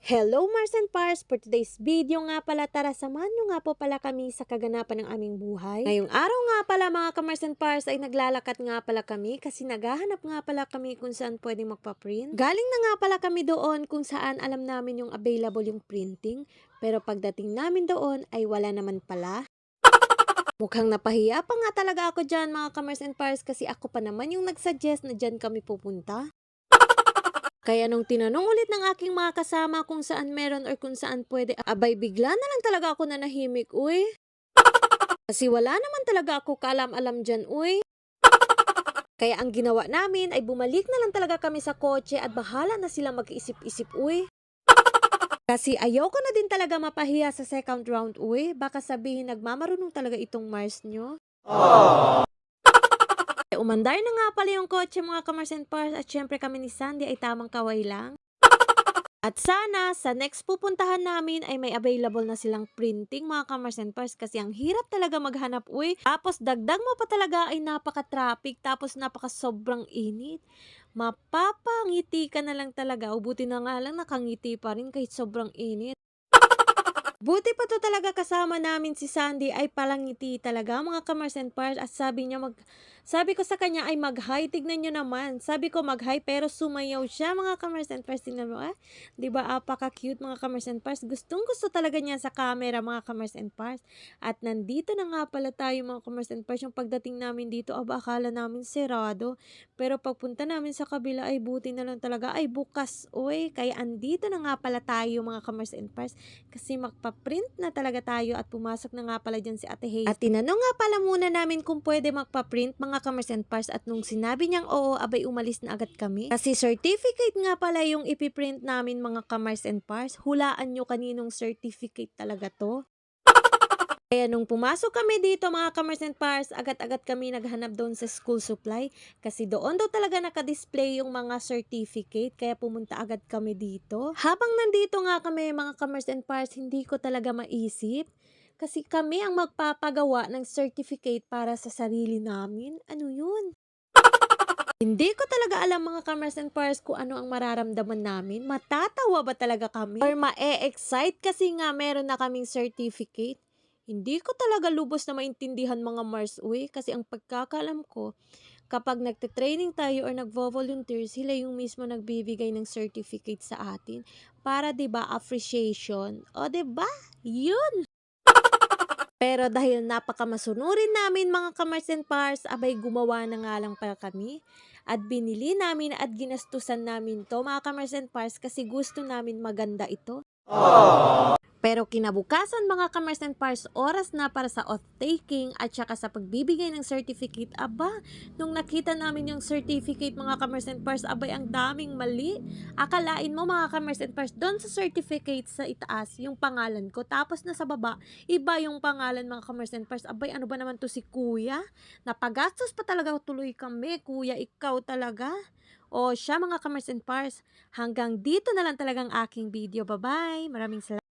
Hello Mars and Pars! For today's video nga pala, tara samahan nyo nga po pala kami sa kaganapan ng aming buhay. Ngayong araw nga pala mga ka-Mars and Pars ay naglalakat nga pala kami kasi naghahanap nga pala kami kung saan pwedeng magpa-print. Galing na nga pala kami doon kung saan alam namin yung available yung printing, pero pagdating namin doon ay wala naman pala. Mukhang napahiya pa nga talaga ako dyan mga ka-Mars and Pars kasi ako pa naman yung nagsuggest na dyan kami pupunta. Kaya nung tinanong ulit ng aking mga kasama kung saan meron or kung saan pwede, abay bigla na lang talaga ako nanahimik, uy. Kasi wala naman talaga ako kaalam-alam dyan, uy. Kaya ang ginawa namin ay bumalik na lang talaga kami sa kotse at bahala na sila mag-isip-isip, uy. Kasi ayoko na din talaga mapahiya sa second round, uy. Baka sabihin nagmamarunong talaga itong Mars nyo. Umandar na nga pala yung kotse mga ka-Mars and Pars at syempre kami ni Sandy ay tamang kaway lang. At sana sa next pupuntahan namin ay may available na silang printing mga ka-Mars and Pars kasi ang hirap talaga maghanap, uy. Tapos dagdag mo pa talaga ay napaka-traffic tapos napaka-sobrang init. Mapapangiti ka na lang talaga o buti na nga lang nakangiti pa rin kahit sobrang init. Buti pa to talaga kasama namin si Sandy ay palangiti talaga mga ka-Mars and Pars at sabi ko sa kanya ay mag-hi, tignan nyo naman. Sabi ko mag-hi pero sumayaw siya mga ka-Mars and Pars. Tingnan mo diba apaka-cute mga ka-Mars and Pars. Gustong gusto talaga niya sa camera mga ka-Mars and Pars. At nandito na nga pala tayo mga ka-Mars and Pars. Yung pagdating namin dito akala namin serado. Pero pagpunta namin sa kabila ay buti na lang talaga ay bukas. Uy, kaya andito na nga pala tayo mga ka-Mars and Pars. Kasi magpa-print na talaga tayo at pumasok na nga pala dyan si Ate Hazel. At tinanong nga pala muna namin kung pwede magpa-print mga ka-Mars and Pars at nung sinabi niyang oo, abay umalis na agad kami. Kasi certificate nga pala yung ipiprint namin mga ka-Mars and Pars. Hulaan nyo kaninong certificate talaga to. Kaya nung pumasok kami dito mga ka-Mars and Pars, agad-agad kami naghanap doon sa school supply kasi doon daw talaga nakadisplay yung mga certificate kaya pumunta agad kami dito. Habang nandito nga kami mga ka-Mars and Pars, hindi ko talaga maisip kasi kami ang magpapagawa ng certificate para sa sarili namin. Ano yun? Hindi ko talaga alam mga ka-Mars and Pars kung ano ang mararamdaman namin. Matatawa ba talaga kami? Or ma-excite kasi nga meron na kaming certificate? Hindi ko talaga lubos na maintindihan mga Mars, uy. Kasi ang pagkakalam ko, kapag nagte-training tayo or nagvo-volunteer, sila yung mismo nagbibigay ng certificate sa atin. Para 'di ba appreciation. O 'di ba? Yun. Pero dahil napakamasunurin namin mga ka-Mars and Pars, abay gumawa na nga lang pala kami. At binili namin at ginastusan namin to mga ka-Mars and Pars kasi gusto namin maganda ito. Pero kinabukasan mga ka-Mars and Pars, oras na para sa oath-taking at saka sa pagbibigay ng certificate. Aba, nung nakita namin yung certificate mga ka-Mars and Pars, abay ang daming mali. Akalain mo mga ka-Mars and Pars, doon sa certificate sa itaas, yung pangalan ko. Tapos na sa baba, iba yung pangalan mga ka-Mars and Pars. Abay, ano ba naman to si Kuya? Napagastos pa talaga tuloy kami. Kuya, ikaw talaga. O siya mga ka-Mars and Pars, hanggang dito na lang talagang aking video. Bye-bye. Maraming salamat.